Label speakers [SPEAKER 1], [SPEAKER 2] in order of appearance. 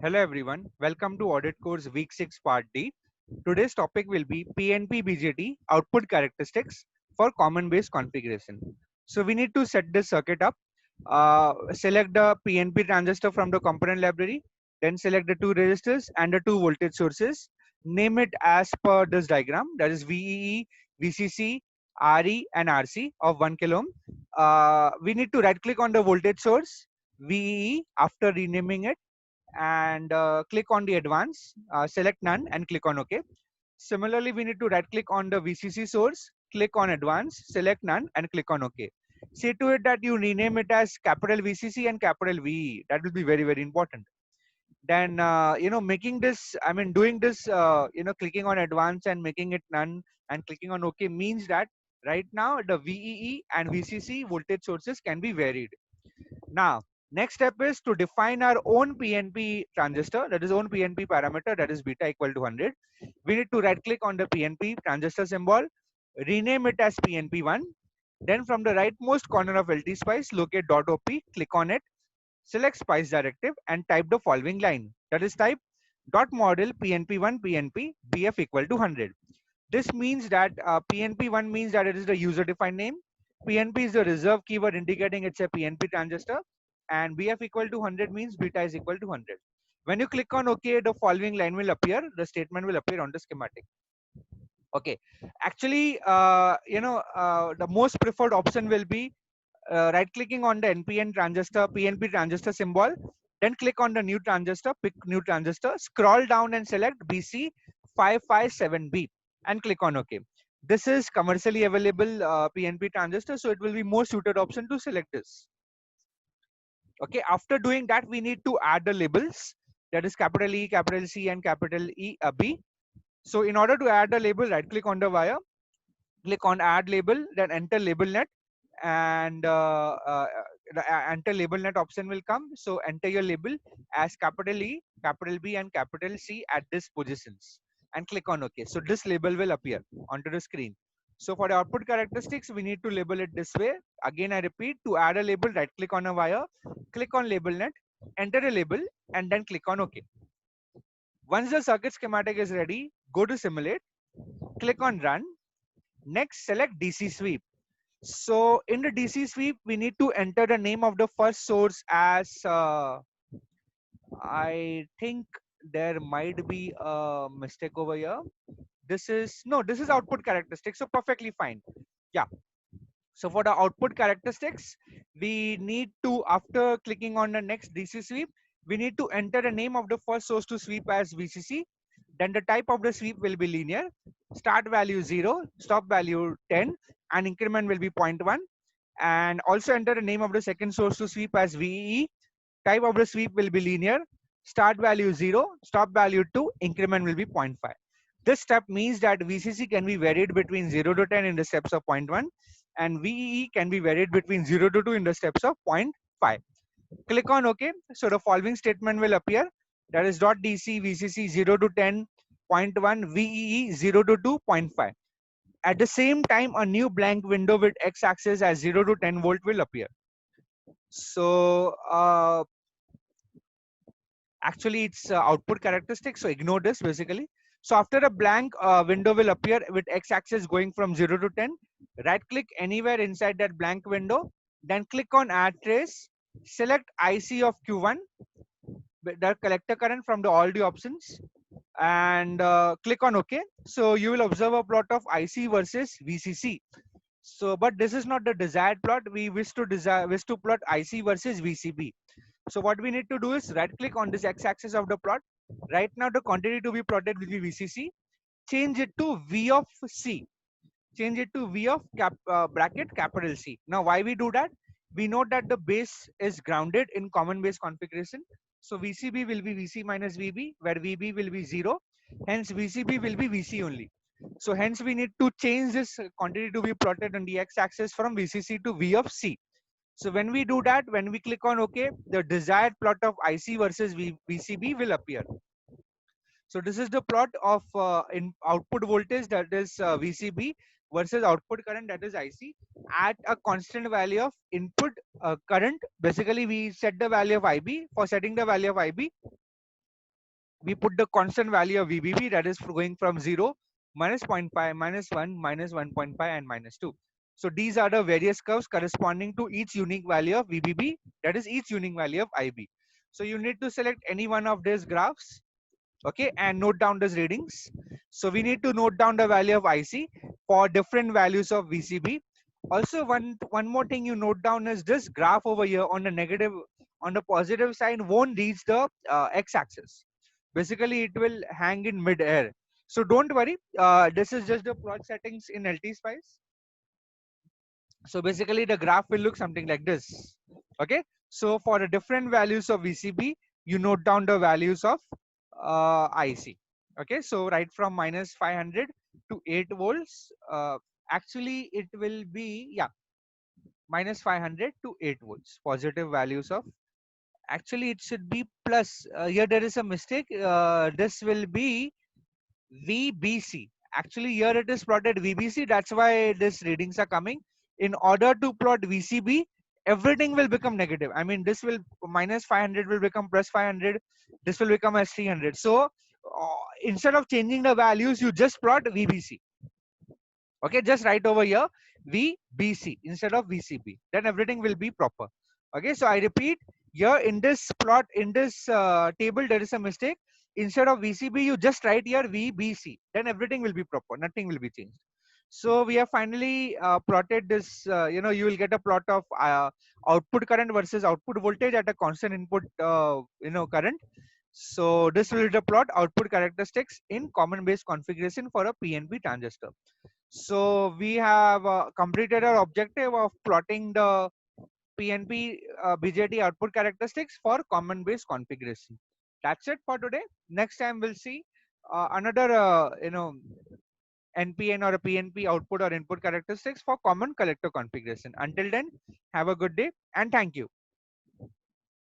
[SPEAKER 1] Hello everyone, welcome to Audit Course Week 6 Part D. Today's topic will be PNP BJT output characteristics for common base configuration. So we need to set this circuit up. Select the PNP transistor from the component library, then select the two resistors and the two voltage sources. Name it as per this diagram, that is VEE, VCC, RE and RC of 1 kilo ohm. We need to right click on the voltage source VEE after renaming it and click on the advance, select none and click on OK. Similarly, we need to right click on the VCC source, click on advance, select none and click on OK. Say to it that you rename it as capital VCC and capital VE. That will be very, very important. Then, making this, doing this, clicking on advance and making it none and clicking on OK means that right now the VEE and VCC voltage sources can be varied. Now, next step is to define our own PNP transistor, that is own PNP parameter, that is beta equal to 100. We need to right click on the PNP transistor symbol, rename it as PNP1. Then from the rightmost corner of LT Spice, locate .op, click on it, select Spice directive and type the following line. That is type dot model PNP1 PNP BF equal to 100. This means that PNP1 means that it is the user defined name. PNP is the reserve keyword indicating it's a PNP transistor, and BF equal to 100 means beta is equal to 100. When you click on OK, the following line will appear. The statement will appear on the schematic. Okay, actually, the most preferred option will be right clicking on the NPN transistor, PNP transistor symbol, then click on the new transistor, pick new transistor, scroll down and select BC557B and click on OK. This is commercially available PNP transistor, so it will be more suited option to select this. Okay, after doing that, we need to add the labels, that is capital E, capital C and capital B. So in order to add the label, right click on the wire, click on add label, then enter label net, and the enter label net option will come. So enter your label as capital E, capital B and capital C at these positions and click on OK. So this label will appear onto the screen. So for the output characteristics, we need to label it this way. Again, I repeat, to add a label, right click on a wire, click on label net, enter a label and then click on OK. Once the circuit schematic is ready, go to simulate, click on run. Next, select DC sweep. So in the DC sweep, we need to enter the name of the first source as, I think there might be a mistake over here. This is output characteristics. So perfectly fine. Yeah. So for the output characteristics, we need to, after clicking on the next DC sweep, we need to enter the name of the first source to sweep as VCC. Then the type of the sweep will be linear. Start value 0, stop value 10, and increment will be 0.1. And also enter the name of the second source to sweep as VEE. Type of the sweep will be linear. Start value 0, stop value 2, increment will be 0.5. This step means that VCC can be varied between 0 to 10 in the steps of 0.1 and VEE can be varied between 0 to 2 in the steps of 0.5. Click on OK. So the following statement will appear. That is .DC VCC 0 to 10, 0.1, VEE 0 to 2, 0.5. At the same time, a new blank window with x-axis as 0 to 10 volt will appear. So actually it's output characteristics, so ignore this basically. So after a blank window will appear with x-axis going from 0 to 10, right click anywhere inside that blank window, then click on add trace, select IC of Q1, the collector current from the all the options, and click on OK. So you will observe a plot of IC versus VCC. So but this is not the desired plot. We wish to plot IC versus VCB. So what we need to do is right click on this x-axis of the plot. Right now the quantity to be plotted will be VCC. Change it to V of C. Change it to V of bracket capital C. Now why we do that? We know that the base is grounded in common base configuration. So VCB will be VC minus VB, where VB will be 0. Hence VCB will be VC only. So hence we need to change this quantity to be plotted on the x-axis from VCC to V of C. So when we do that, when we click on OK, the desired plot of IC versus VCB will appear. So this is the plot of in output voltage, that is VCB, versus output current, that is IC, at a constant value of input current. Basically, we set the value of IB. For setting the value of IB, we put the constant value of VBB, that is going from 0, minus zero point 0.5, minus 1, minus 1.5, and minus 2. So these are the various curves corresponding to each unique value of VBB, that is each unique value of IB. So you need to select any one of these graphs, okay, and note down these readings. So we need to note down the value of IC for different values of VCB. Also, one more thing you note down is this graph over here on the negative, on the positive side won't reach the x-axis. Basically, it will hang in mid-air. So don't worry. This is just the plot settings in LT-Spice. So basically, the graph will look something like this. Okay. So for the different values of VCB, you note down the values of IC. Okay. So right from minus 500 to 8 volts. Actually, it will be, yeah, minus 500 to 8 volts. Positive values of, actually it should be plus. Here there is a mistake. This will be VBC. Actually here it is plotted VBC. That's why these readings are coming. In order to plot VCB, everything will become negative. I mean, this will minus 500 will become plus 500. This will become as 300. So instead of changing the values, you just plot VBC. Okay, just write over here VBC instead of VCB. Then everything will be proper. Okay, so I repeat, here in this plot, in this table, there is a mistake. Instead of VCB, you just write here VBC. Then everything will be proper. Nothing will be changed. So we have finally plotted this. You will get a plot of output current versus output voltage at a constant input. Current. So this will be the plot output characteristics in common base configuration for a PNP transistor. So we have completed our objective of plotting the PNP BJT output characteristics for common base configuration. That's it for today. Next time we'll see another NPN or a PNP output or input characteristics for common collector configuration. Until then, have a good day and thank you.